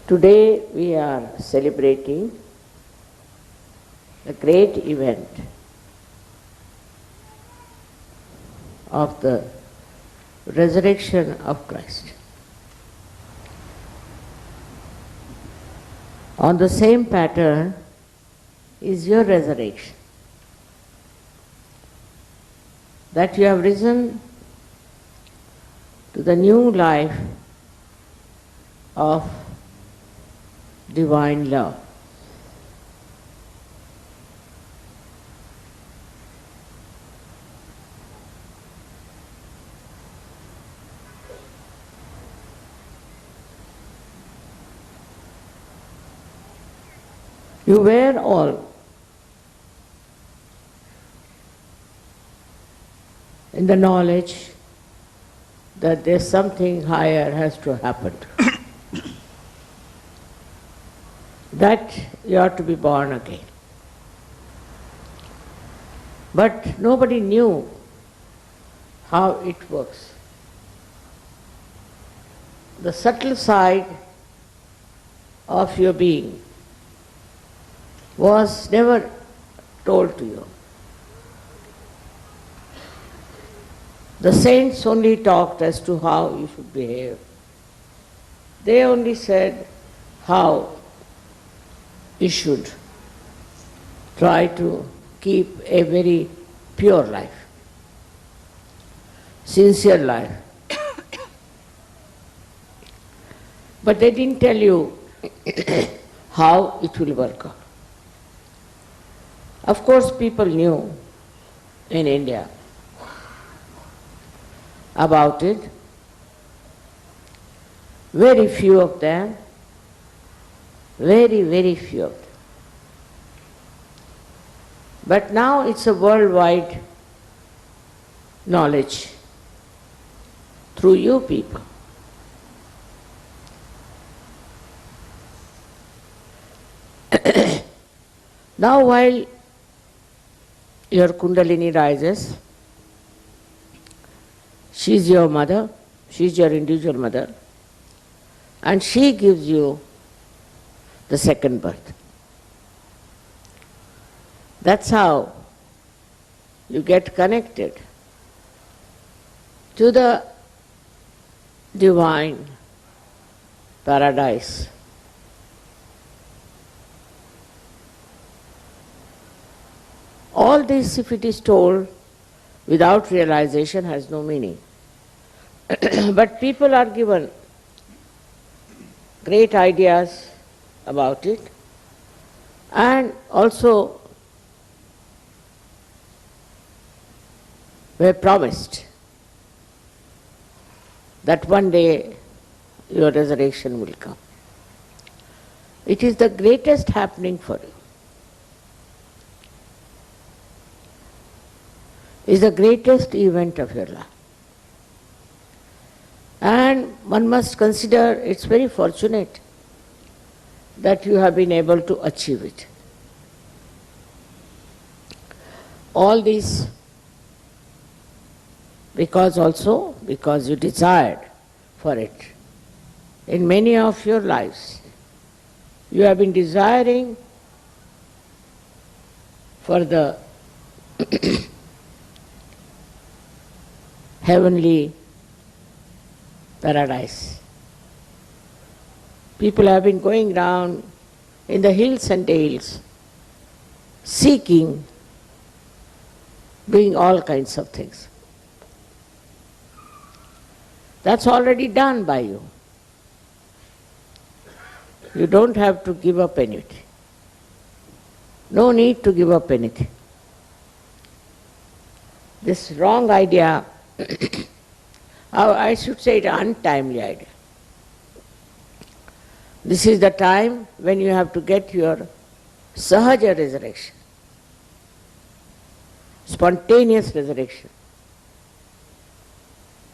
Today we are celebrating a great event of the resurrection of Christ. On the same pattern is your resurrection. That you have risen to the new life of divine love. You were all in the knowledge that there's something higher has to happen. That you have to be born again. But nobody knew how it works. The subtle side of your being was never told to you. The saints only talked as to how you should behave. They only said how you should try to keep a very pure life, sincere life. But they didn't tell you how it will work out. Of course, people knew in India about it. Very few of them, very, very few of them. But now it's a worldwide knowledge through you people. Now while your Kundalini rises, she is your mother, she is your individual mother, and she gives you the second birth. That's how you get connected to the divine paradise. All this, if it is told without realization, has no meaning. But people are given great ideas about it, and also were promised that one day your resurrection will come. It is the greatest happening for you. Is the greatest event of your life. And one must consider it's very fortunate that you have been able to achieve it. All this because you desired for it. In many of your lives, you have been desiring for the heavenly paradise. People have been going round in the hills and dales, seeking, doing all kinds of things. That's already done by you. You don't have to give up anything. No need to give up anything. this wrong idea, or I should say it untimely idea. This is the time when you have to get your sahaja resurrection, spontaneous resurrection.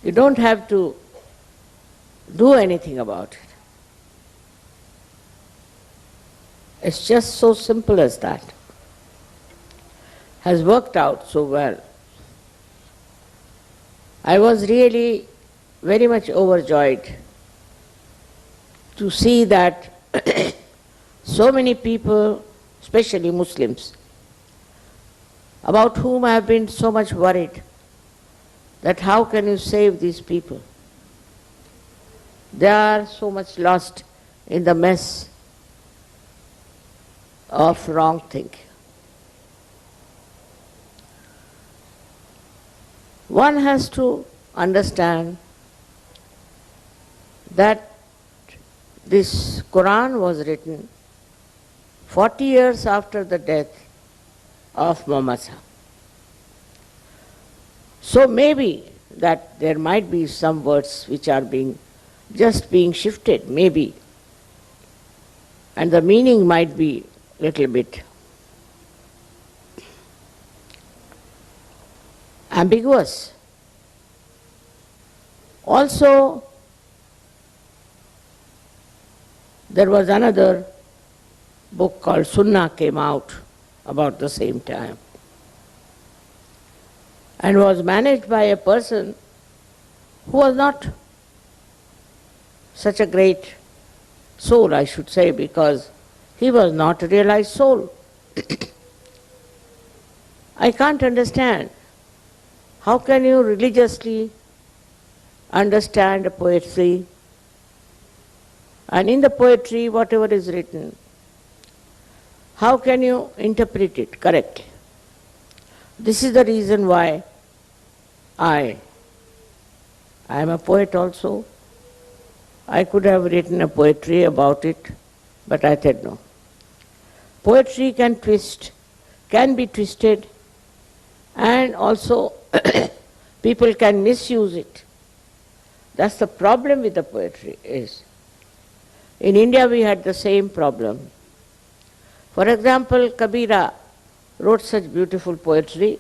You don't have to do anything about it. It's just so simple as that. Has worked out so well. I was really very much overjoyed to see that so many people, especially Muslims, about whom I have been so much worried, that how can you save these people? They are so much lost in the mess of wrong thinking. One has to understand that this Quran was written 40 years after the death of Muhammad. So maybe that there might be some words which are just being shifted, maybe, and the meaning might be little bit ambiguous. Also, there was another book called Sunnah came out about the same time and was managed by a person who was not such a great soul, I should say, because he was not a realized soul. I can't understand. How can you religiously understand a poetry, and in the poetry, whatever is written, how can you interpret it correctly? This is the reason why I am a poet also. I could have written a poetry about it, but I said no. Poetry can be twisted, and also people can misuse it. That's the problem with the poetry is. In India we had the same problem. For example, Kabira wrote such beautiful poetry,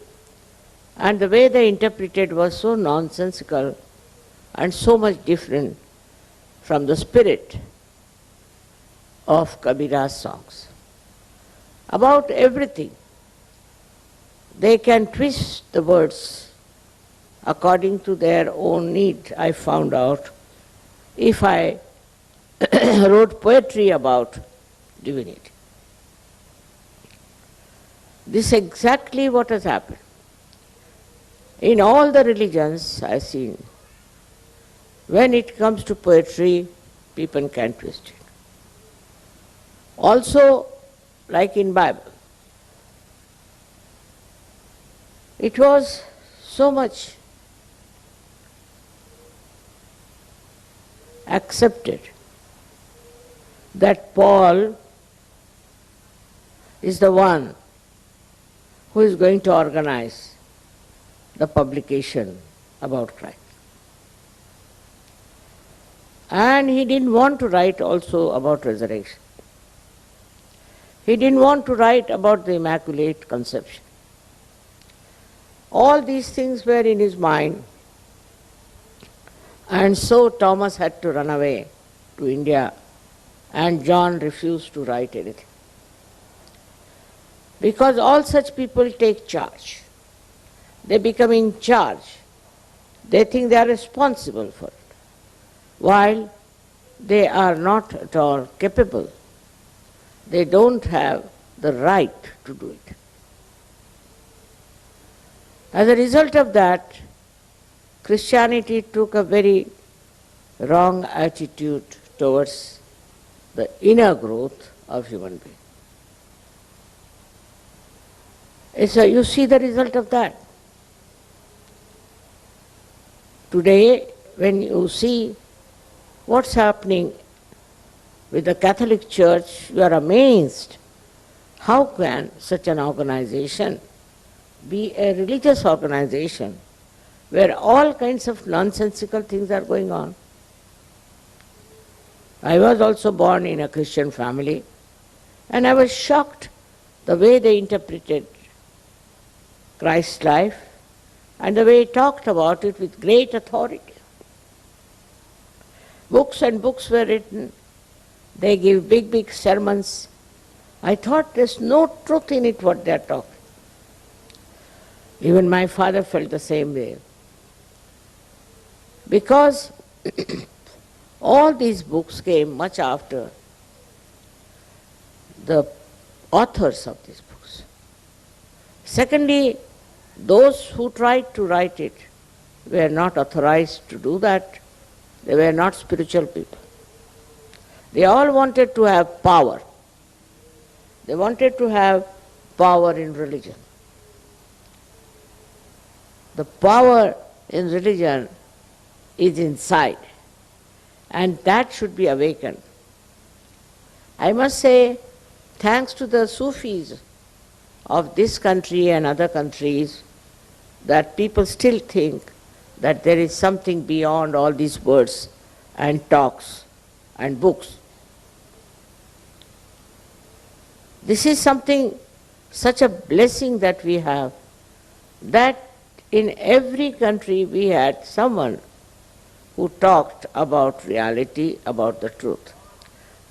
and the way they interpreted was so nonsensical and so much different from the spirit of Kabira's songs. About everything, they can twist the words according to their own need, I found out, if I wrote poetry about divinity. This is exactly what has happened. In all the religions I've seen, when it comes to poetry, people can twist it. Also, like in Bible, it was so much accepted that Paul is the one who is going to organize the publication about Christ. And he didn't want to write also about resurrection. He didn't want to write about the Immaculate Conception. All these things were in his mind, and so Thomas had to run away to India, and John refused to write anything. Because all such people take charge. They become in charge. They think they are responsible for it, while they are not at all capable. They don't have the right to do it. As a result of that, Christianity took a very wrong attitude towards the inner growth of human being. You see the result of that. Today, when you see what's happening with the Catholic Church, you are amazed. How can such an organization be a religious organization where all kinds of nonsensical things are going on. I was also born in a Christian family, and I was shocked the way they interpreted Christ's life and the way he talked about it with great authority. Books and books were written. They give big, big sermons. I thought there's no truth in it what they're talking. Even my father felt the same way. Because all these books came much after the authors of these books. Secondly, those who tried to write it were not authorized to do that. They were not spiritual people. They all wanted to have power. They wanted to have power in religion. The power in religion is inside, and that should be awakened. I must say, thanks to the Sufis of this country and other countries, that people still think that there is something beyond all these words and talks and books. This is something, such a blessing that we have, that in every country we had someone who talked about reality, about the truth.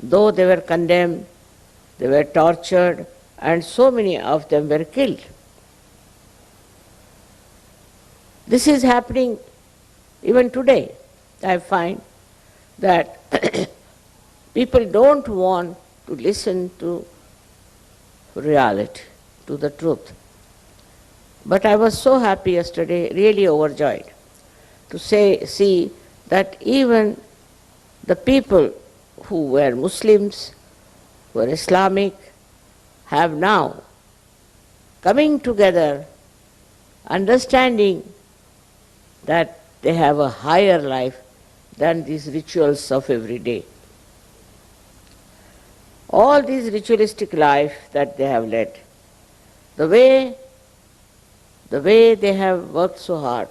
Though they were condemned, they were tortured, and so many of them were killed. This is happening even today. I find that people don't want to listen to reality, to the truth. But I was so happy yesterday, really overjoyed, to see that even the people who were Muslims, who were Islamic, have now coming together, understanding that they have a higher life than these rituals of every day. All this ritualistic life that they have led, the way they have worked so hard.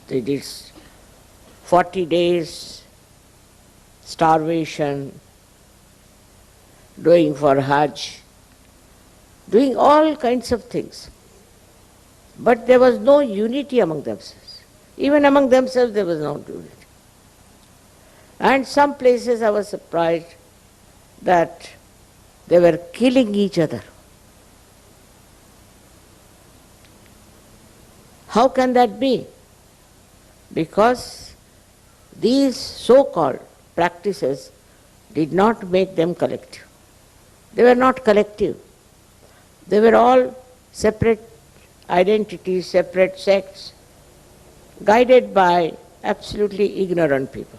They did 40 days starvation, doing for Hajj, doing all kinds of things. But there was no unity among themselves. Even among themselves there was no unity. And some places I was surprised that they were killing each other. How can that be? Because these so-called practices did not make them collective. They were not collective. They were all separate identities, separate sects, guided by absolutely ignorant people.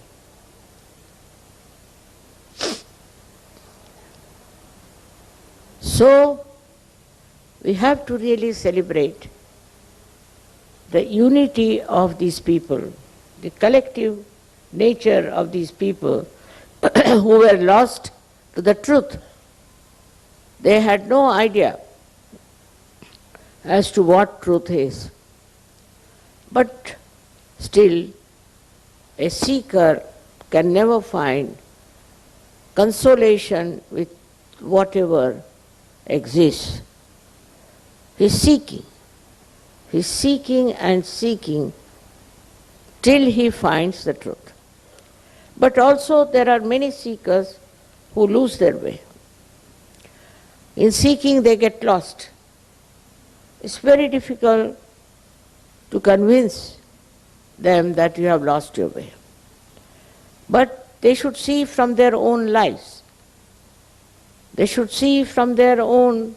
So, we have to really celebrate the unity of these people, the collective nature of these people who were lost to the truth. They had no idea as to what truth is. But still, a seeker can never find consolation with whatever exists. He's seeking. He's seeking and seeking till he finds the truth. But also there are many seekers who lose their way. In seeking they get lost. It's very difficult to convince them that you have lost your way. But they should see from their own lives. They should see from their own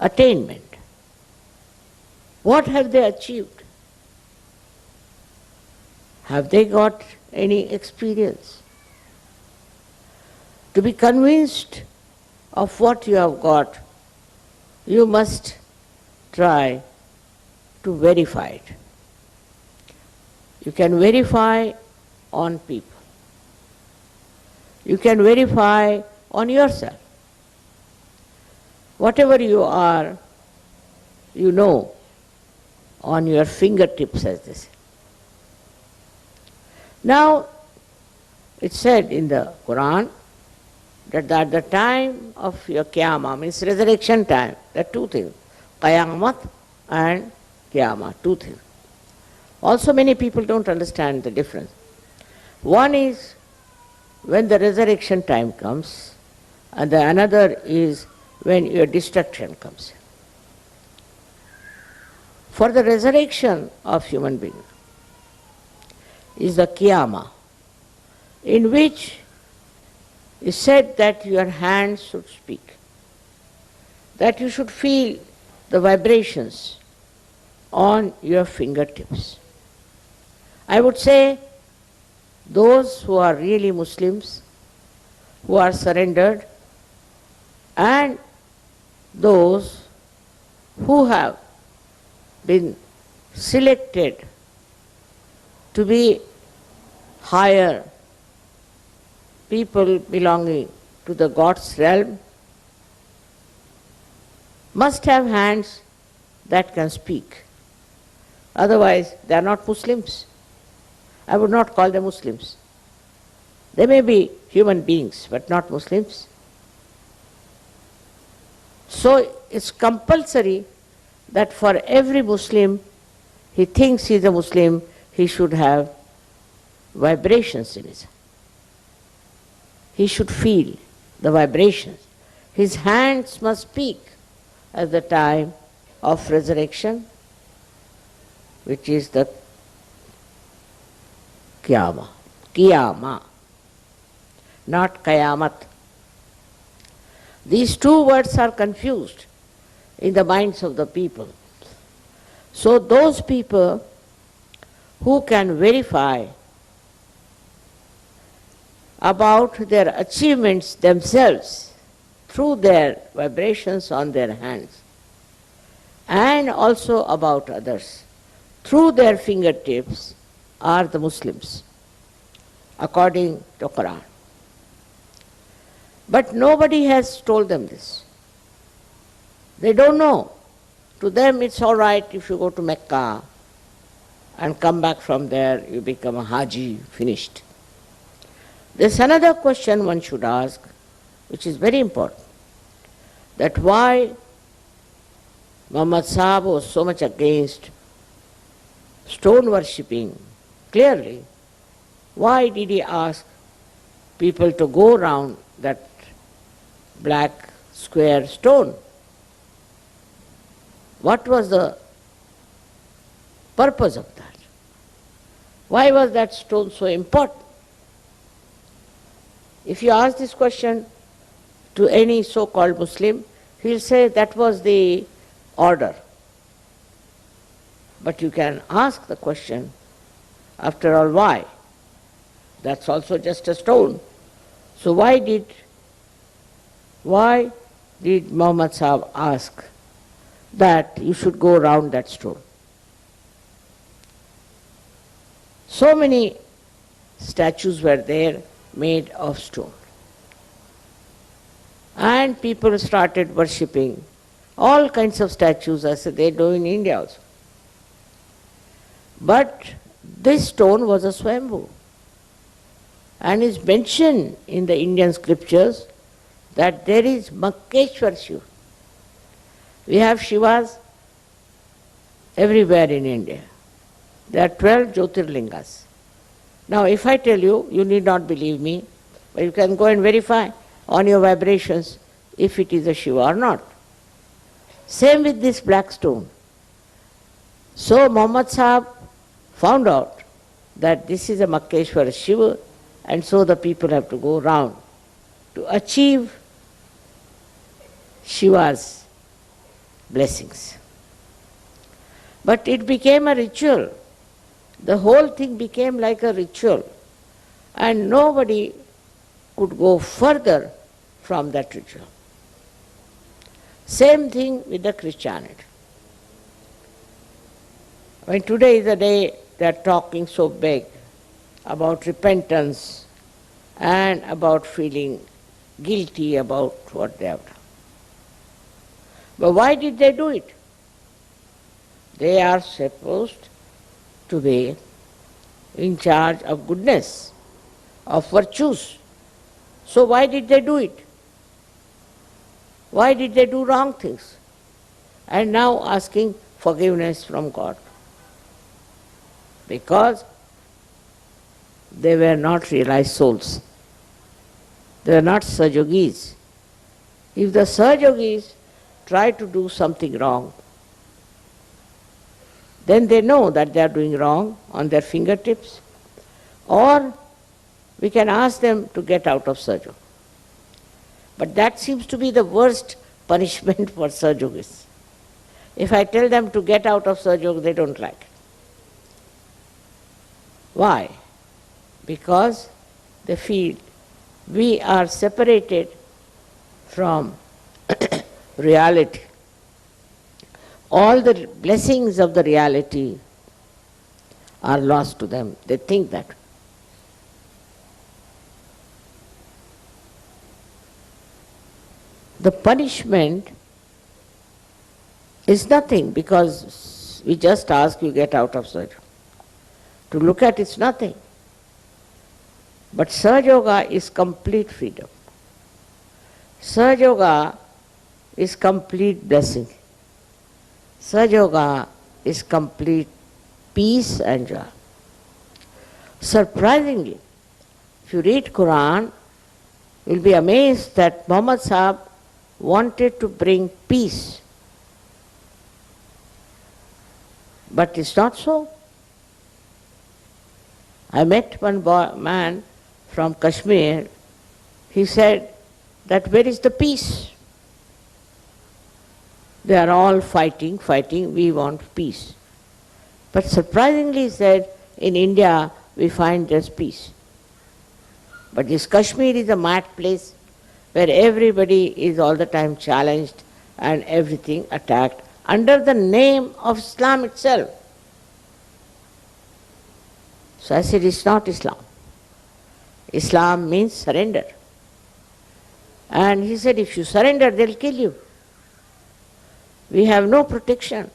attainment. What have they achieved? Have they got any experience? To be convinced of what you have got, you must try to verify it. You can verify on people. You can verify on yourself. Whatever you are, you know on your fingertips, as they say. Now, it's said in the Quran that at the time of your Qiyamah, means resurrection time, there are two things, Qayamat and Qiyamah, two things. Also many people don't understand the difference. One is when the resurrection time comes, and the another is when your destruction comes. For the resurrection of human being is the Qiyamah, in which is said that your hands should speak, that you should feel the vibrations on your fingertips. I would say those who are really Muslims, who are surrendered, and those who have been selected to be higher people belonging to the God's realm, must have hands that can speak. Otherwise, they are not Muslims. I would not call them Muslims. They may be human beings, but not Muslims. So it's compulsory that for every Muslim, he thinks he is a Muslim, he should have vibrations in his hand. He should feel the vibrations. His hands must speak at the time of resurrection, which is the Qiyamah. Qiyamah, not Qayamat. These two words are confused in the minds of the people. So those people who can verify about their achievements themselves through their vibrations on their hands, and also about others through their fingertips, are the Muslims, according to Quran. But nobody has told them this. They don't know. To them it's all right if you go to Mecca and come back from there, you become a Haji, finished. There's another question one should ask, which is very important, that why Muhammad Sahib was so much against stone worshipping. Clearly, why did he ask people to go around that black square stone? What was the purpose of that? Why was that stone so important? If you ask this question to any so-called Muslim, he'll say that was the order. But you can ask the question, after all, why? That's also just a stone. So why did Muhammad Sahib ask that you should go around that stone? So many statues were there made of stone. And people started worshipping all kinds of statues, as they do in India also. But this stone was a Swambhu, and is mentioned in the Indian scriptures that there is Makkeshwar Shiva. We have Shivas everywhere in India. There are 12 Jyotirlingas. Now if I tell you, you need not believe me, but you can go and verify on your vibrations if it is a Shiva or not. Same with this black stone. So Muhammad Sahib found out that this is a Makkeshwar Shiva, and so the people have to go round to achieve Shiva's blessings. But it became a ritual. The whole thing became like a ritual, and nobody could go further from that ritual. Same thing with the Christianity. When today is the day they are talking so big about repentance and about feeling guilty about what they have done. But why did they do it? They are supposed to be in charge of goodness, of virtues. So why did they do it? Why did they do wrong things? And now asking forgiveness from God. Because they were not realized souls. They were not Sahajogis. If the Sahajogis try to do something wrong, then they know that they are doing wrong on their fingertips, or we can ask them to get out of Sahajog. But that seems to be the worst punishment for Sahajogis. If I tell them to get out of Sahajog, they don't like it. Why? Because they feel we are separated from reality. All the blessings of the reality are lost to them. They think that. The punishment is nothing, because we just ask you get out of Sahaja. To look at it's nothing. But Sahaja Yoga is complete freedom. Sahaja Yoga is complete blessing. Sahaja Yoga is complete peace and joy. Surprisingly, if you read Quran, you'll be amazed that Muhammad Sahib wanted to bring peace. But it's not so. I met one man from Kashmir. He said that where is the peace? They are all fighting, we want peace. But surprisingly he said, in India we find there's peace. But this Kashmir is a mad place where everybody is all the time challenged and everything attacked under the name of Islam itself. So I said, it's not Islam. Islam means surrender. And he said, if you surrender, they'll kill you. We have no protection.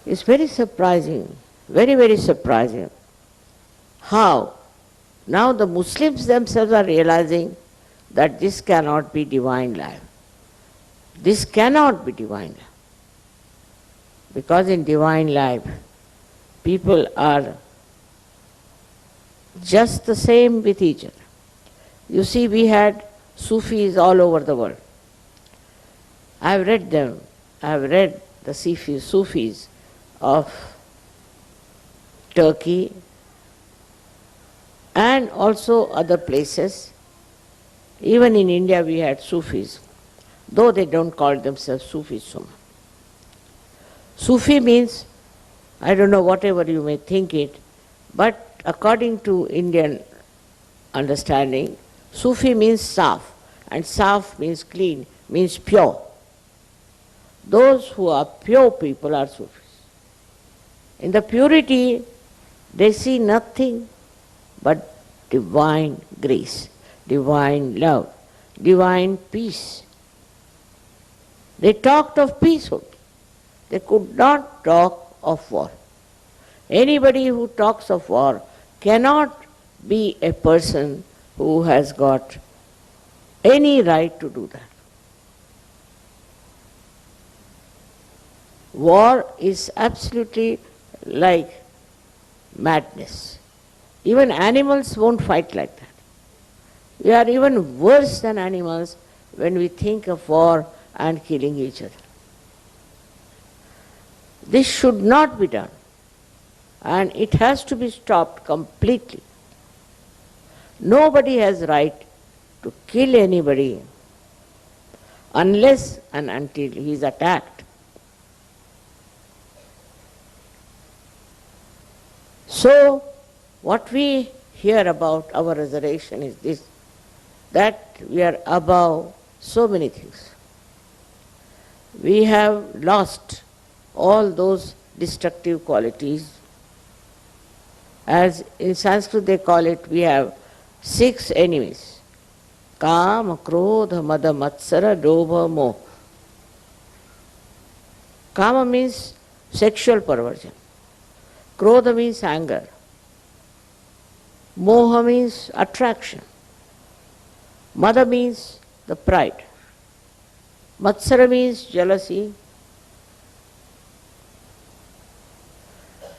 It's very surprising, very, very surprising how now the Muslims themselves are realizing that this cannot be divine life. This cannot be divine life. Because in divine life, people are just the same with each other. You see, we had Sufis all over the world. I've read them. I've read the Sufis of Turkey and also other places. Even in India we had Sufis, though they don't call themselves Sufis so much. Sufi means, I don't know, whatever you may think it, but according to Indian understanding, Sufi means Saf, and Saf means clean, means pure. Those who are pure people are Sufis. In the purity, they see nothing but divine grace, divine love, divine peace. They talked of peace only. They could not talk of war. Anybody who talks of war cannot be a person who has got any right to do that. War is absolutely like madness. Even animals won't fight like that. We are even worse than animals when we think of war and killing each other. This should not be done, and it has to be stopped completely. Nobody has right to kill anybody unless and until he is attacked. So, what we hear about our resurrection is this, that we are above so many things. We have lost all those destructive qualities. As in Sanskrit they call it, we have 6 enemies. Kama, Krodha, Mada, Matsara, Dobha, Moh. Kama means sexual perversion. Krodha means anger. Moha means attraction. Mada means the pride. Matsara means jealousy.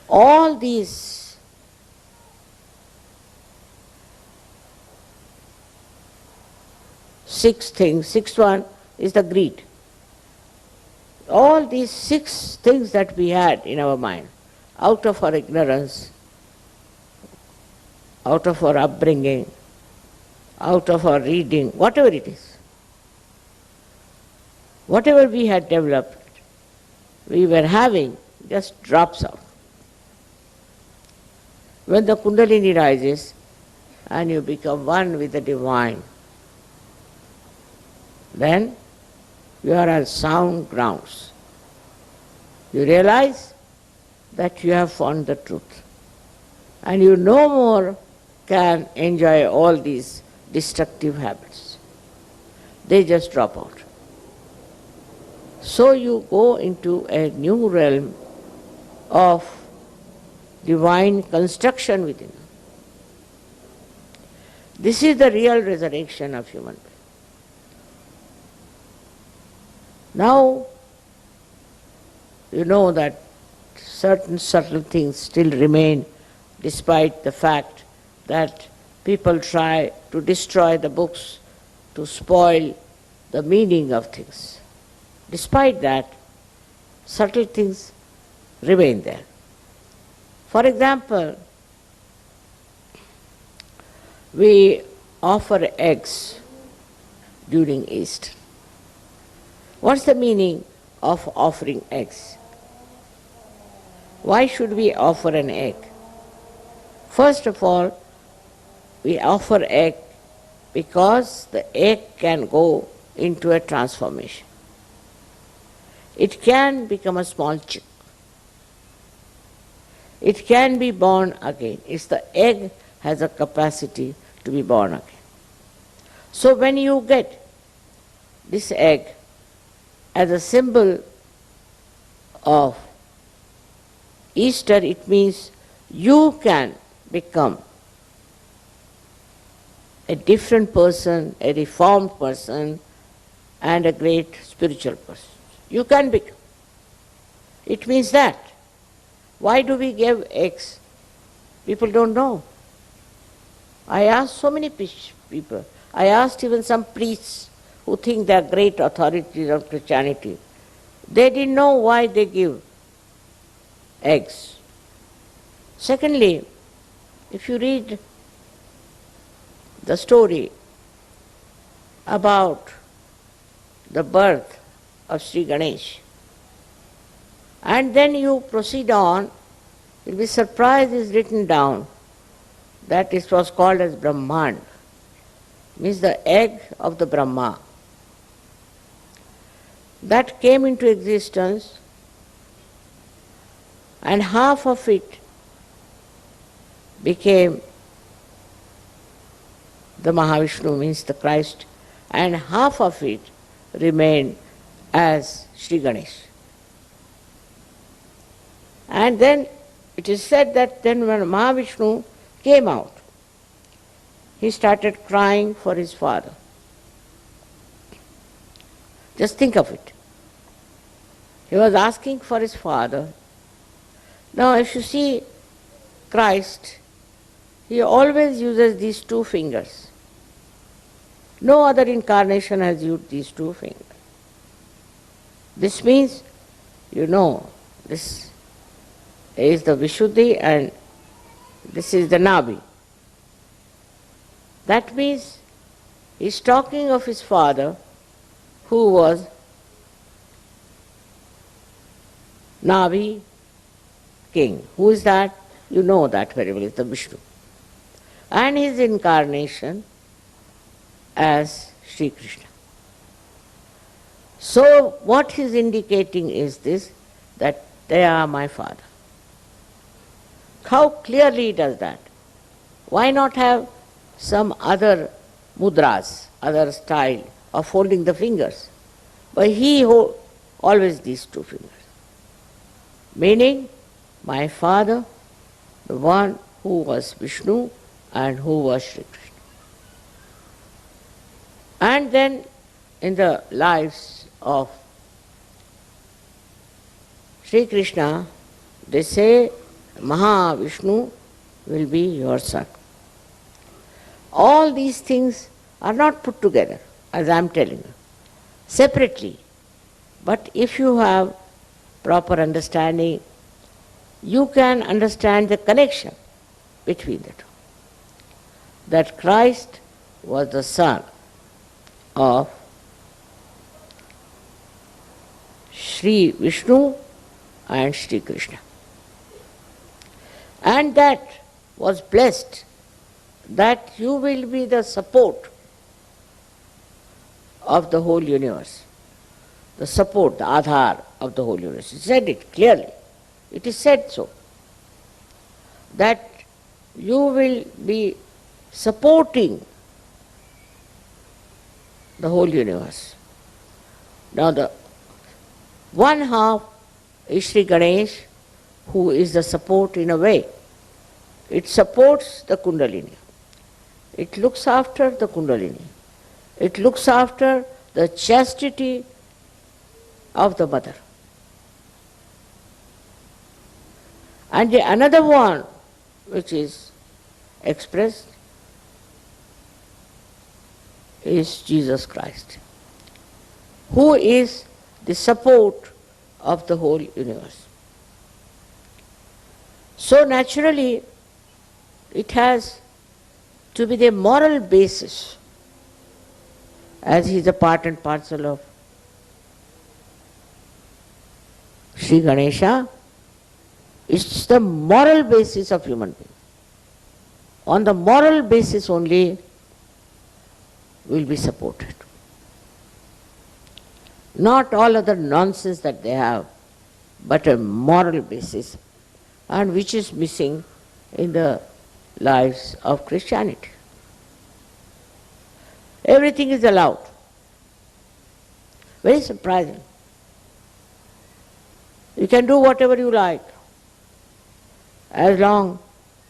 All these six things, sixth one is the greed. All these six things that we had in our mind, out of our ignorance, out of our upbringing, out of our reading, whatever it is, whatever we had developed, we were having, just drops out. When the Kundalini rises and you become one with the divine, then you are on sound grounds. You realize that you have found the truth. And you no more can enjoy all these destructive habits. They just drop out. So you go into a new realm of divine construction within you. This is the real resurrection of human being. Now, you know that certain subtle things still remain despite the fact that people try to destroy the books, to spoil the meaning of things. Despite that, subtle things remain there. For example, we offer eggs during Easter. What's the meaning of offering eggs? Why should we offer an egg? First of all, we offer egg because the egg can go into a transformation. It can become a small chick. It can be born again. It's the egg has a capacity to be born again. So when you get this egg as a symbol of Easter, it means you can become a different person, a reformed person, and a great spiritual person. You can become. It means that. Why do we give eggs? People don't know. I asked so many people. I asked even some priests who think they are great authorities of Christianity. They didn't know why they give eggs. Secondly, if you read the story about the birth of Sri Ganesh, and then you proceed on, you'll be surprised is written down that it was called as Brahman, means the egg of the Brahma. That came into existence, and half of it became the Mahavishnu, means the Christ, and half of it remained as Sri Ganesh. And then it is said that then when Mahavishnu came out, he started crying for his father. Just think of it. He was asking for his father. Now if you see Christ, he always uses these two fingers. No other incarnation has used these two fingers. This means, you know, this is the Vishuddhi and this is the Nabi. That means he's talking of his father who was Nabi king. Who is that? You know that very well, it's the Vishnu. And his incarnation as Sri Krishna. So what he's indicating is this, that they are my father. How clearly he does that? Why not have some other mudras, other style of holding the fingers. But he always these two fingers. Meaning, my father, the one who was Vishnu and who was Sri Krishna. And then in the lives of Sri Krishna, they say Mahavishnu will be your son. All these things are not put together, as I am telling you, separately. But if you have proper understanding, you can understand the connection between the two. That Christ was the son of Sri Vishnu and Sri Krishna. And that was blessed, that you will be the support of the whole universe. The support, the Aadhar of the whole universe. He said it clearly. It is said so. That you will be supporting the whole universe. Now the one half is Sri Ganesh, who is the support in a way. It supports the Kundalini. It looks after the Kundalini. It looks after the chastity of the mother. And the another one which is expressed is Jesus Christ, who is the support of the whole universe. So naturally, it has to be the moral basis, as he is a part and parcel of Sri Ganesha. It's the moral basis of human being. On the moral basis only will be supported. Not all other nonsense that they have, but a moral basis, and which is missing in the lives of Christianity. Everything is allowed. Very surprising. You can do whatever you like, as long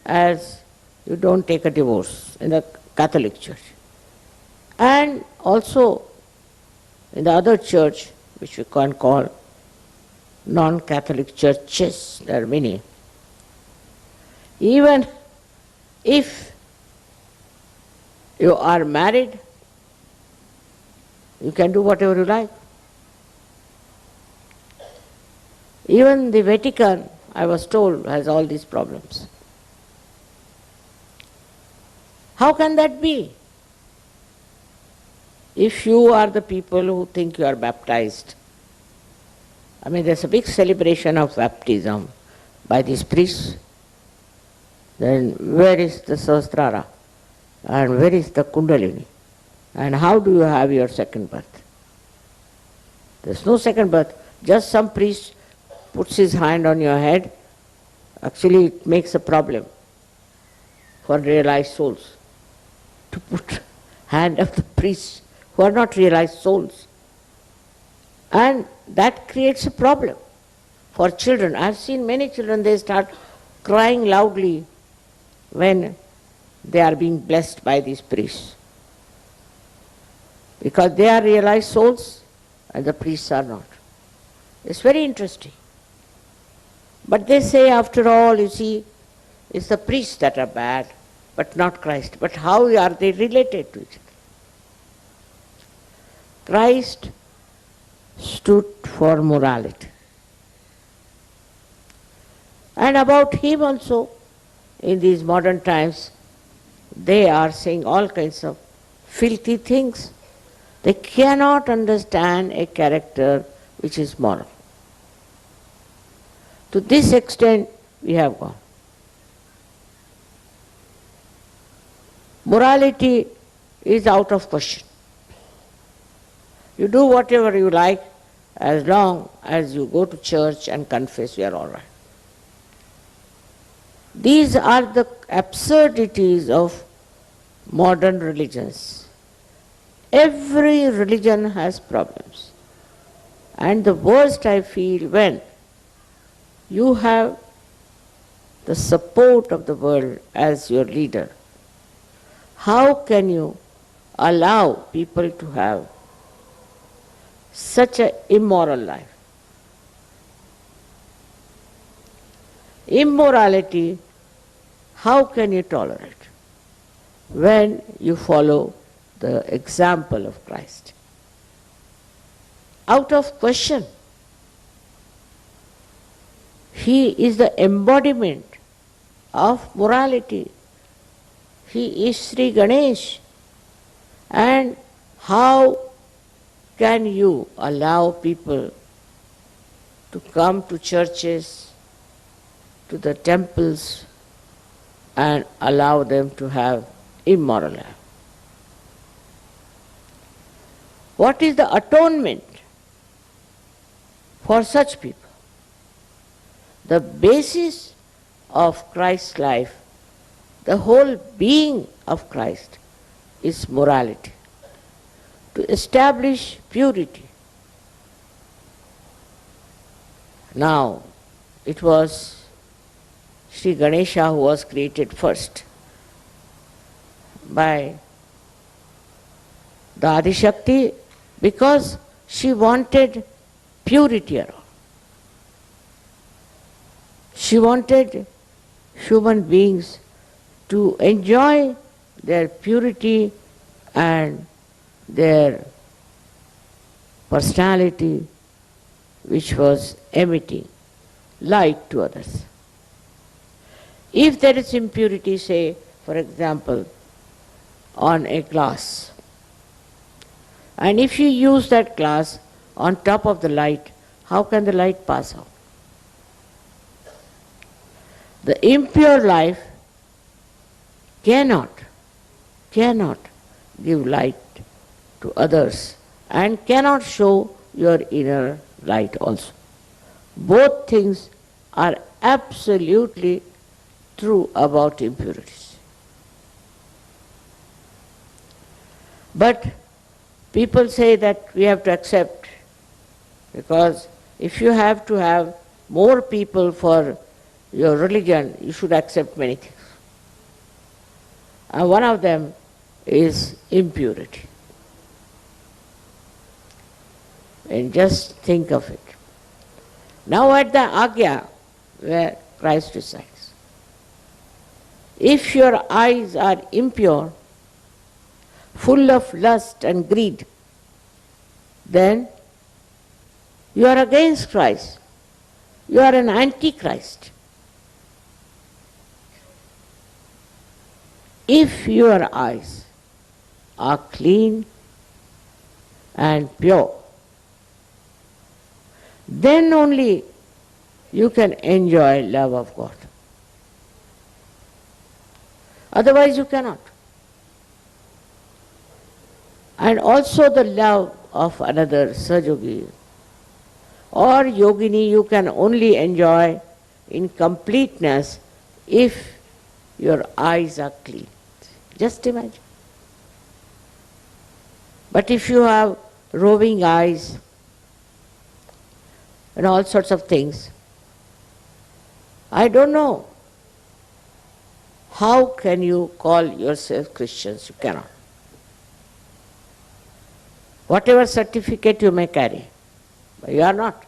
as you don't take a divorce in the Catholic Church. And also in the other church, which we can call non-Catholic churches, there are many. Even if you are married, you can do whatever you like. Even the Vatican, I was told, has all these problems. How can that be? If you are the people who think you are baptized, I mean, there's a big celebration of baptism by these priests, then where is the Sahasrara? And where is the Kundalini? And how do you have your second birth? There's no second birth. Just some priest puts his hand on your head. Actually, it makes a problem for realized souls to put hand of the priests who are not realized souls. And that creates a problem for children. I've seen many children, they start crying loudly when they are being blessed by these priests, because they are realized souls and the priests are not. It's very interesting. But they say, after all, you see, it's the priests that are bad, but not Christ. But how are they related to each other? Christ stood for morality. And about him also, in these modern times, they are saying all kinds of filthy things. They cannot understand a character which is moral. To this extent, we have gone. Morality is out of question. You do whatever you like, as long as you go to church and confess, you are all right. These are the absurdities of modern religions. Every religion has problems. And the worst I feel when you have the support of the world as your leader. How can you allow people to have such an immoral life? Immorality, how can you tolerate when you follow the example of Christ? Out of question. He is the embodiment of morality. He is Sri Ganesh. And how can you allow people to come to churches, to the temples, and allow them to have immoral life? What is the atonement for such people? The basis of Christ's life, the whole being of Christ, is morality. To establish purity. Now, it was Sri Ganesha who was created first by the Adi Shakti because she wanted purity around. She wanted human beings to enjoy their purity and their personality, which was emitting light to others. If there is impurity, say, for example, on a glass, and if you use that glass on top of the light, how can the light pass out? The impure life cannot give light to others and cannot show your inner light also. Both things are absolutely true about impurities. But people say that we have to accept, because if you have to have more people for your religion, you should accept many things. And one of them is impurity. And just think of it. Now at the Agya, where Christ resides, if your eyes are impure, full of lust and greed, then you are against Christ. You are an antichrist. If your eyes are clean and pure, then only you can enjoy love of God. Otherwise you cannot. And also the love of another Sajogi or Yogini you can only enjoy in completeness if your eyes are clean. Just imagine. But if you have roving eyes and all sorts of things, I don't know. How can you call yourself Christians? You cannot. Whatever certificate you may carry, but you are not.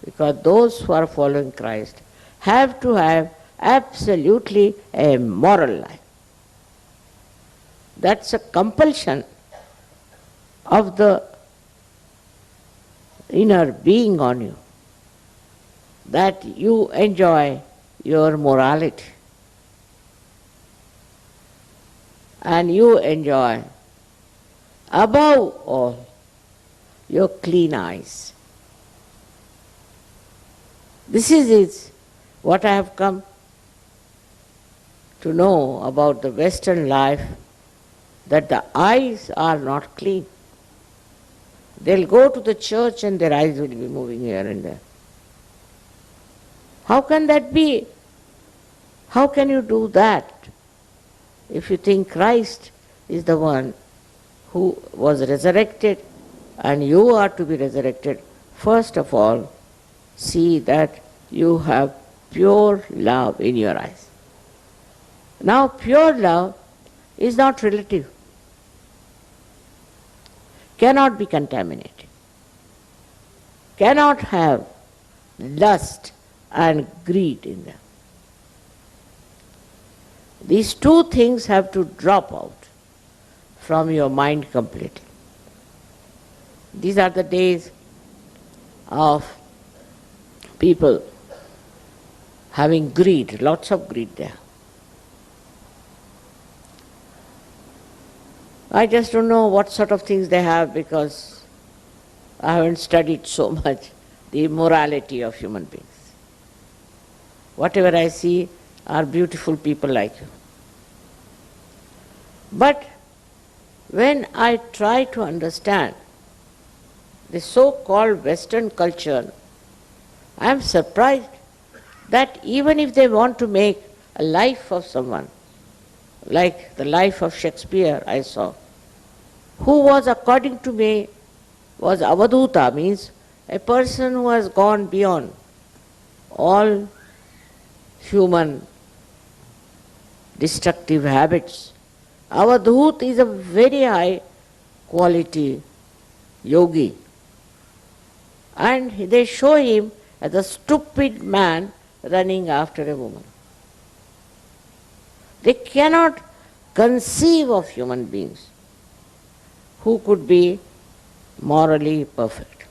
Because those who are following Christ have to have absolutely a moral life. That's a compulsion of the inner being on you, that you enjoy your morality and you enjoy above all your clean eyes. This is it, what I have come to know about the Western life, that the eyes are not clean. They'll go to the church and their eyes will be moving here and there. How can that be? How can you do that if you think Christ is the one who was resurrected and you are to be resurrected, first of all, see that you have pure love in your eyes. Now, pure love is not relative, cannot be contaminated, cannot have lust and greed in them. These two things have to drop out from your mind completely. These are the days of people having greed, lots of greed there. I just don't know what sort of things they have because I haven't studied so much the morality of human beings. Whatever I see are beautiful people like you. But when I try to understand the so-called Western culture, I am surprised that even if they want to make a life of someone, like the life of Shakespeare I saw, who was, according to me, was Avadhuta, means a person who has gone beyond all human destructive habits. Avadhut is a very high quality yogi. And they show him as a stupid man running after a woman. They cannot conceive of human beings who could be morally perfect,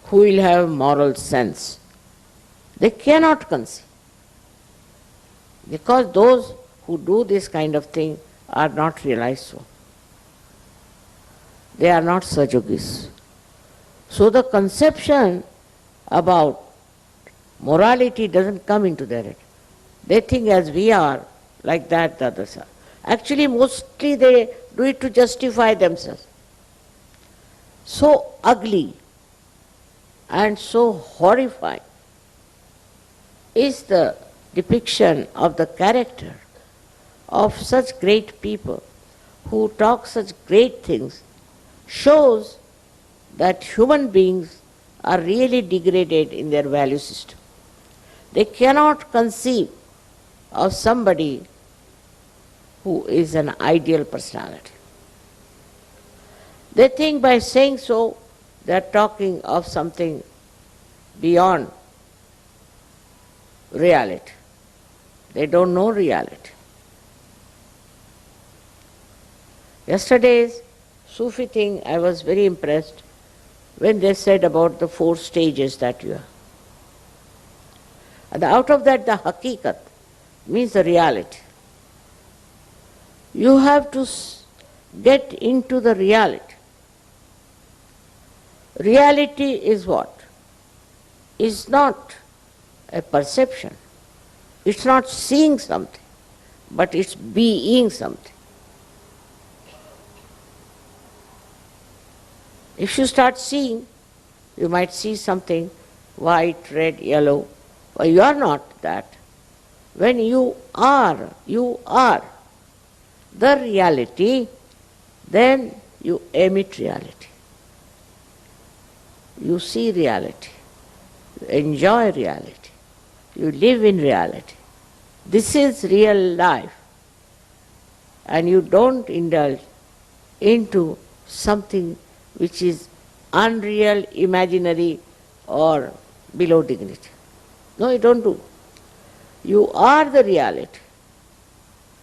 who will have moral sense. They cannot conceive. Because those who do this kind of thing are not realized so. They are not sajogis. So the conception about morality doesn't come into their head. They think as we are, like that the others are. Actually, mostly they do it to justify themselves. So ugly and so horrifying is the depiction of the character of such great people who talk such great things, shows that human beings are really degraded in their value system. They cannot conceive of somebody who is an ideal personality. They think by saying so, they are talking of something beyond reality. They don't know reality. Yesterday's Sufi thing, I was very impressed when they said about the 4 stages that you are. And out of that, the hakikat means the reality. You have to get into the reality. Reality is what? Is not a perception. It's not seeing something, but it's being something. If you start seeing, you might see something white, red, yellow. But you are not that. When you are the reality, then you emit reality. You see reality. You enjoy reality. You live in reality. This is real life. And you don't indulge into something which is unreal, imaginary, or below dignity. No, you don't do. You are the reality.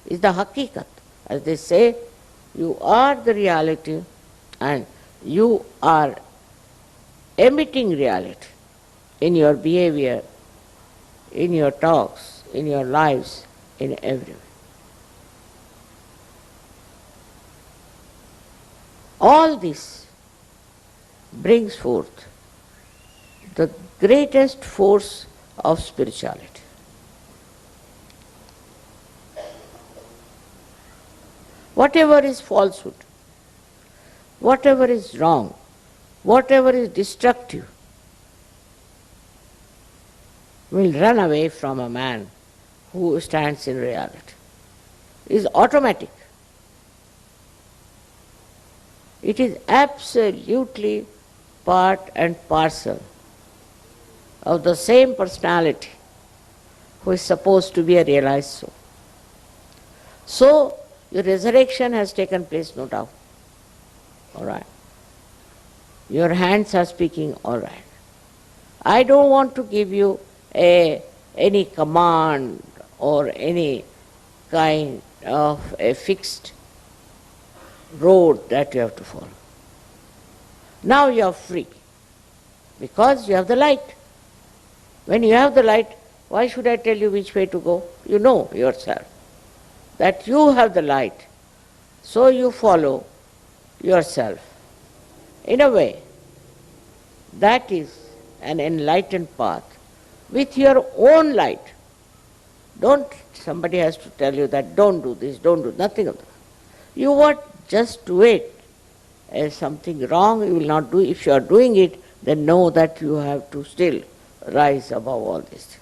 It's the hakikat. As they say, you are the reality and you are emitting reality in your behavior, in your talks, in your lives, in every way. All this brings forth the greatest force of spirituality. Whatever is falsehood, whatever is wrong, whatever is destructive, will run away from a man who stands in reality. It is automatic. It is absolutely part and parcel of the same personality who is supposed to be a realized soul. So, your resurrection has taken place, no doubt. All right. Your hands are speaking, all right. I don't want to give you any command or any kind of a fixed road that you have to follow. Now you are free because you have the light. When you have the light, why should I tell you which way to go? You know yourself that you have the light, so you follow yourself. In a way, that is an enlightened path with your own light. Somebody has to tell you that don't do this, don't do nothing of that. You what? Just do it. If something wrong, you will not do. If you are doing it, then know that you have to still rise above all this.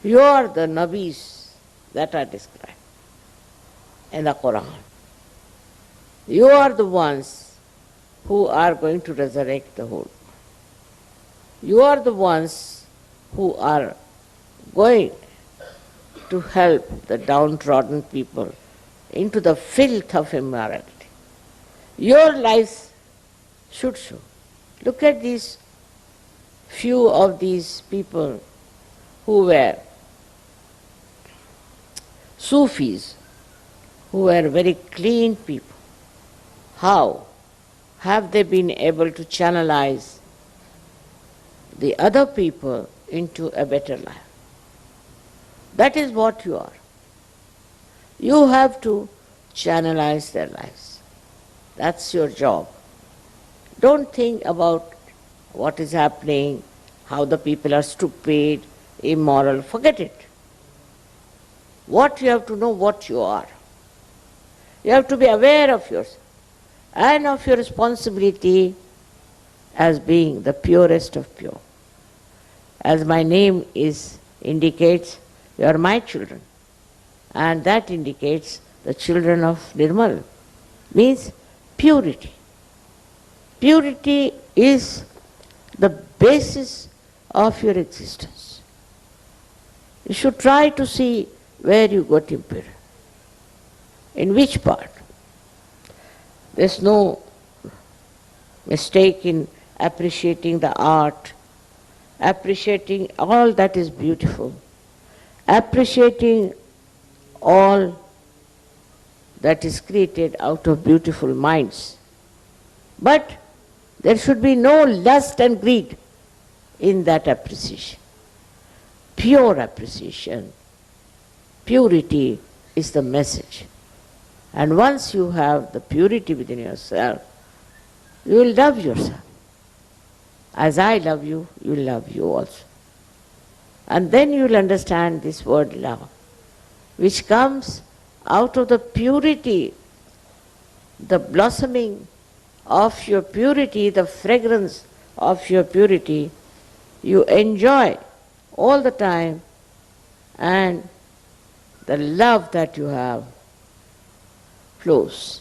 You are the Nabis that are described in the Quran. You are the ones who are going to resurrect the whole. You are the ones who are going to help the downtrodden people into the filth of immorality. Your lives should show. Look at these few of these people who were Sufis, who were very clean people. How have they been able to channelize the other people into a better life? That is what you are. You have to channelize their lives. That's your job. Don't think about what is happening, how the people are stupid, immoral. Forget it. What you have to know, what you are. You have to be aware of yourself and of your responsibility as being the purest of pure. As my name indicates, you are my children. And that indicates the children of Nirmal. Means purity. Purity is the basis of your existence. You should try to see where you got impure. In which part? There's no mistake in appreciating the art, appreciating all that is beautiful, appreciating all that is created out of beautiful minds. But there should be no lust and greed in that appreciation. Pure appreciation, purity is the message. And once you have the purity within yourself, you will love yourself. As I love you, you will love you also. And then you will understand this word love, which comes out of the purity, the blossoming of your purity, the fragrance of your purity. You enjoy all the time, and the love that you have flows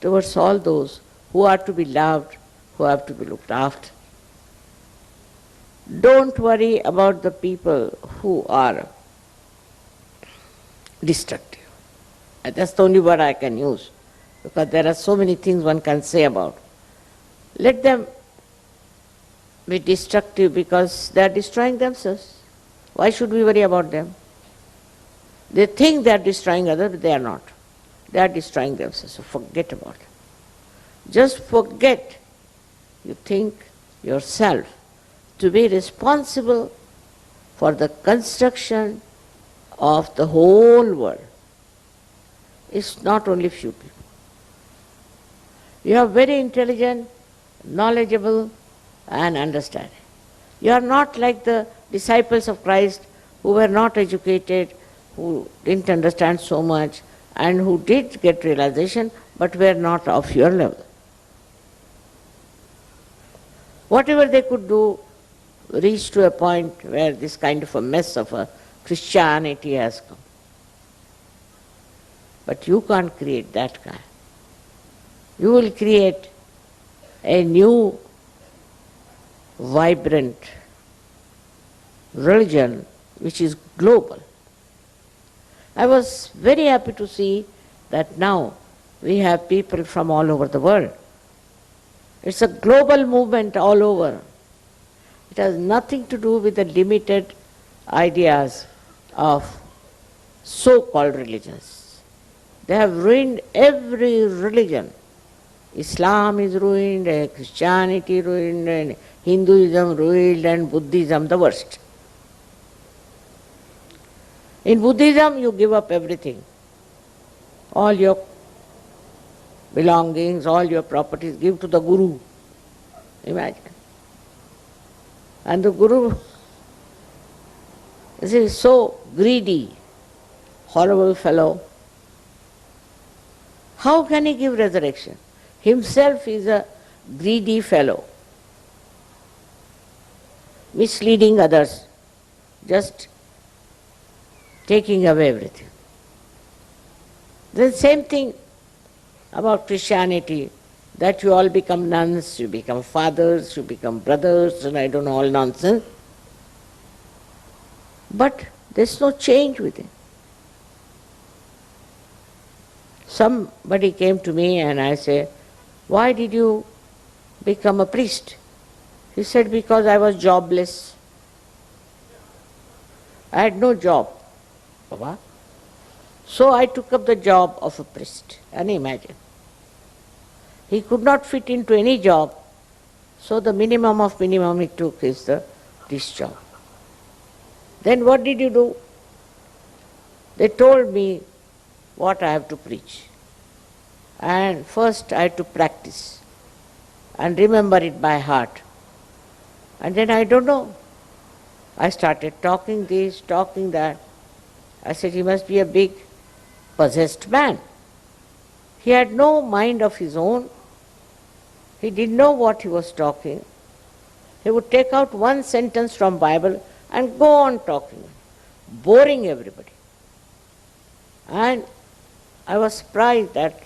towards all those who are to be loved, who have to be looked after. Don't worry about the people who are destructive. That's the only word I can use, because there are so many things one can say about. Let them be destructive because they are destroying themselves. Why should we worry about them? They think they are destroying others, but they are not. They are destroying themselves, so forget about it. Just forget you think yourself to be responsible for the construction of the whole world. It's not only few people. You are very intelligent, knowledgeable, and understanding. You are not like the disciples of Christ who were not educated, who didn't understand so much, and who did get realization, but were not of your level. Whatever they could do reached to a point where this kind of a mess of a Christianity has come. But you can't create that kind. You will create a new, vibrant religion which is global. I was very happy to see that now we have people from all over the world. It's a global movement all over. It has nothing to do with the limited ideas of so-called religions. They have ruined every religion. Islam is ruined, Christianity ruined, and Hinduism ruined, and Buddhism the worst. In Buddhism, you give up everything. All your belongings, all your properties, give to the Guru. Imagine. And the Guru is so greedy, horrible fellow. How can he give resurrection? Himself is a greedy fellow, misleading others, just taking away everything. The same thing about Christianity, that you all become nuns, you become fathers, you become brothers, and I don't know, all nonsense. But there's no change within. Somebody came to me and I said, why did you become a priest? He said, because I was jobless. I had no job. Baba. So I took up the job of a priest. And imagine. He could not fit into any job, so the minimum of minimum he took is the priest job. Then what did you do? They told me what I have to preach. And first I had to practice and remember it by heart. And then I don't know. I started talking this, talking that. I said, he must be a big possessed man. He had no mind of his own. He didn't know what he was talking. He would take out one sentence from Bible and go on talking, boring everybody. And I was surprised that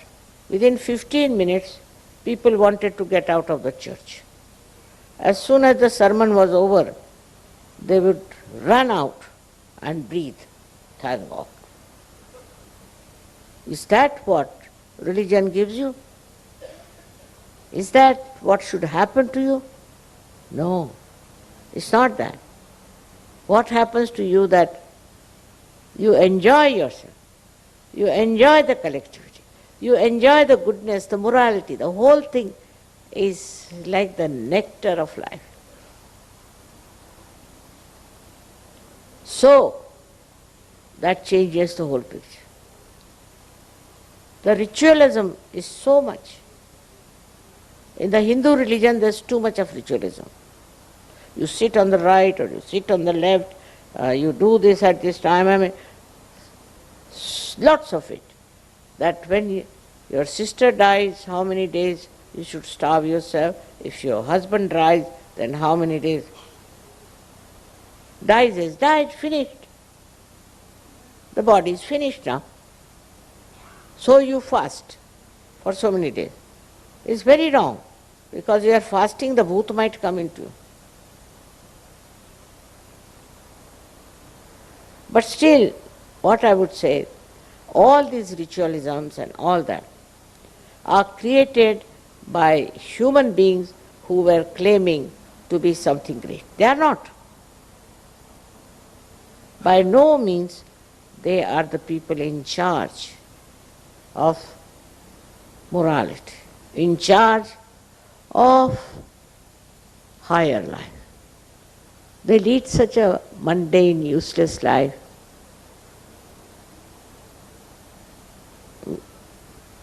within 15 minutes, people wanted to get out of the church. As soon as the sermon was over, they would run out and breathe. Thank God. Is that what religion gives you? Is that what should happen to you? No, it's not that. What happens to you that you enjoy yourself, you enjoy the collectivity, you enjoy the goodness, the morality, the whole thing is like the nectar of life. So, that changes the whole picture. The ritualism is so much. In the Hindu religion, there's too much of ritualism. You sit on the right or you sit on the left, you do this at this time. I mean, lots of it. That when your sister dies, how many days you should starve yourself. If your husband dies, then how many days? Dies is died, finished. The body is finished now. So you fast for so many days. It's very wrong, because you are fasting, the bhoot might come into you. But still, what I would say, all these ritualisms and all that are created by human beings who were claiming to be something great. They are not. By no means they are the people in charge of morality, in charge of higher life. They lead such a mundane, useless life.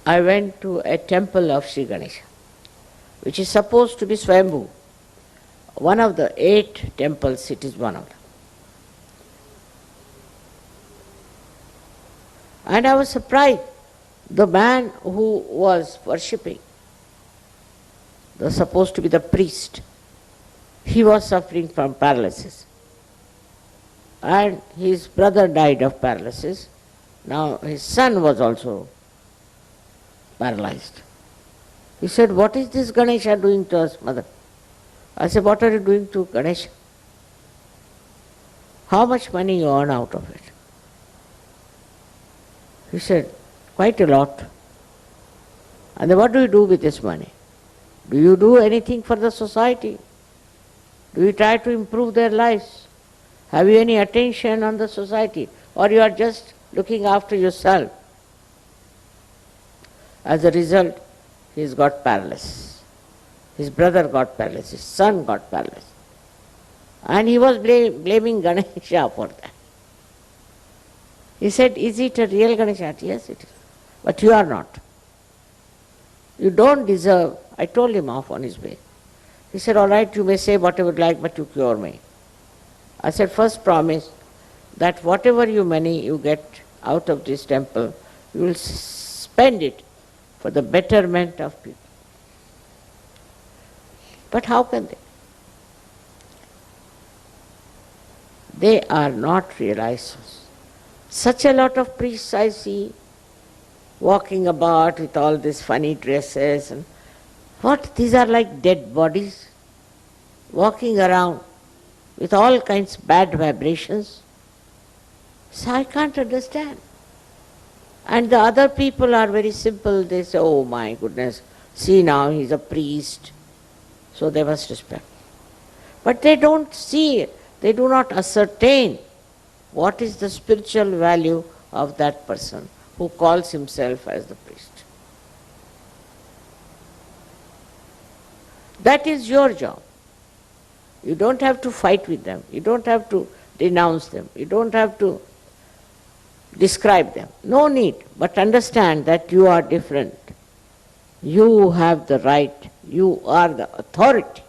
I went to a temple of Sri Ganesha, which is supposed to be Swayambhu. One of the 8 temples, it is one of them. And I was surprised. The man who was worshipping, supposed to be the priest, he was suffering from paralysis. And his brother died of paralysis. Now his son was also paralyzed. He said, "What is this Ganesha doing to us, mother?" I said, "What are you doing to Ganesha? How much money you earn out of it?" He said, "Quite a lot." And then what do you do with this money? Do you do anything for the society? Do you try to improve their lives? Have you any attention on the society? Or you are just looking after yourself? As a result, he's got paralysis. His brother got paralysis, his son got paralysis. And he was blaming Ganesha for that. He said, "Is it a real Ganesha?" "Yes, it is. But you are not. You don't deserve." I told him off on his way. He said, "All right, you may say whatever you like, but you cure me." I said, "First promise that whatever money you get out of this temple, you will spend it for the betterment of people." But how can they? They are not realizers. Such a lot of priests I see walking about with all these funny dresses and what? These are like dead bodies walking around with all kinds of bad vibrations. So I can't understand. And the other people are very simple. They say, "Oh my goodness, see now he's a priest, so they must respect." But they don't see, they do not ascertain what is the spiritual value of that person who calls himself as the priest. That is your job. You don't have to fight with them. You don't have to denounce them. You don't have to describe them. No need. But understand that you are different. You have the right. You are the authority.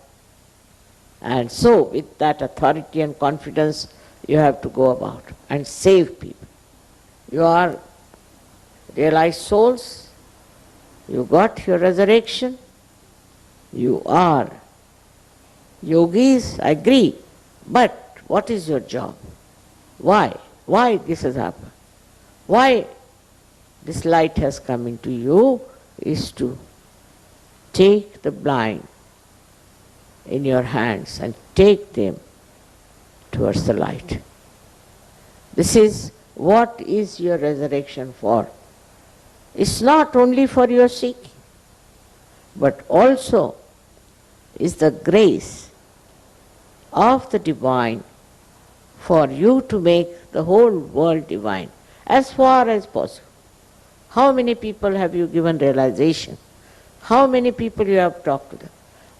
And so, with that authority and confidence, you have to go about and save people. You are realized souls. You got your resurrection. You are yogis, I agree. But what is your job? Why? Why this has happened? Why this light has come into you is to take the blind in your hands and take them towards the light. This is what is your resurrection for. It's not only for your seeking, but also is the grace of the divine for you to make the whole world divine as far as possible. How many people have you given realization? How many people you have talked to them?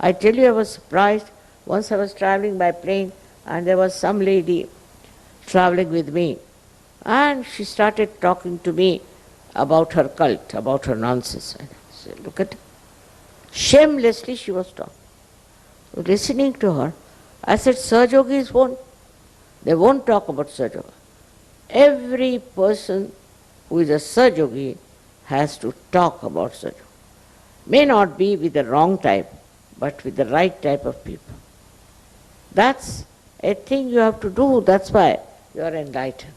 I tell you, I was surprised. Once I was traveling by plane and there was some lady traveling with me and she started talking to me about her cult, about her nonsense. I said, "Look at her." Shamelessly she was talking. Listening to her, I said, "Sahajogis won't. They won't talk about Sahajogi. Every person who is a Sahajogi has to talk about Sahajogi. May not be with the wrong type, but with the right type of people. That's a thing you have to do. That's why you are enlightened.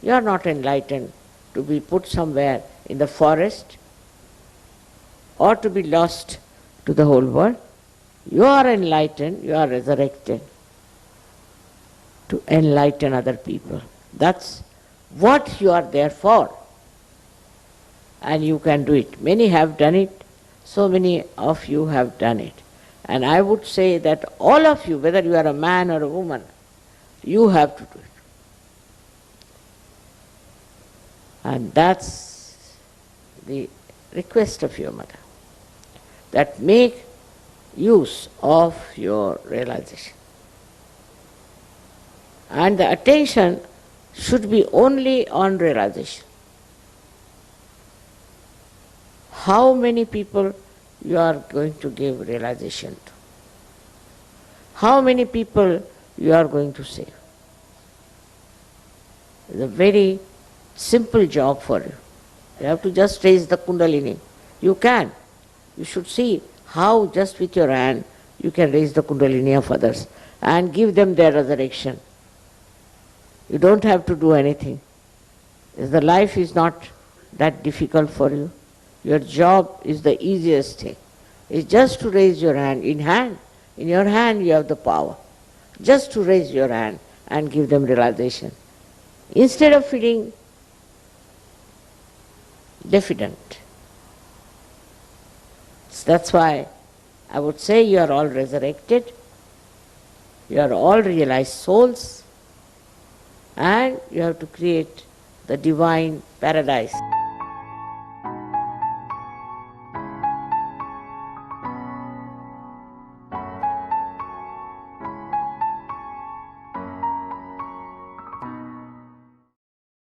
You are not enlightened to be put somewhere in the forest or to be lost to the whole world. You are enlightened, you are resurrected to enlighten other people. That's what you are there for. And you can do it. Many have done it. So many of you have done it. And I would say that all of you, whether you are a man or a woman, you have to do it. And that's the request of your mother, that make use of your realization. And the attention should be only on realization. How many people you are going to give realization to? How many people you are going to save? It's a very simple job for you. You have to just raise the Kundalini. You can. You should see how just with your hand you can raise the Kundalini of others and give them their resurrection. You don't have to do anything. If the life is not that difficult for you, your job is the easiest thing. It's just to raise your hand. In your hand you have the power. Just to raise your hand and give them realization. Instead of feeling diffident. So that's why I would say you are all resurrected, you are all realized souls, and you have to create the divine paradise.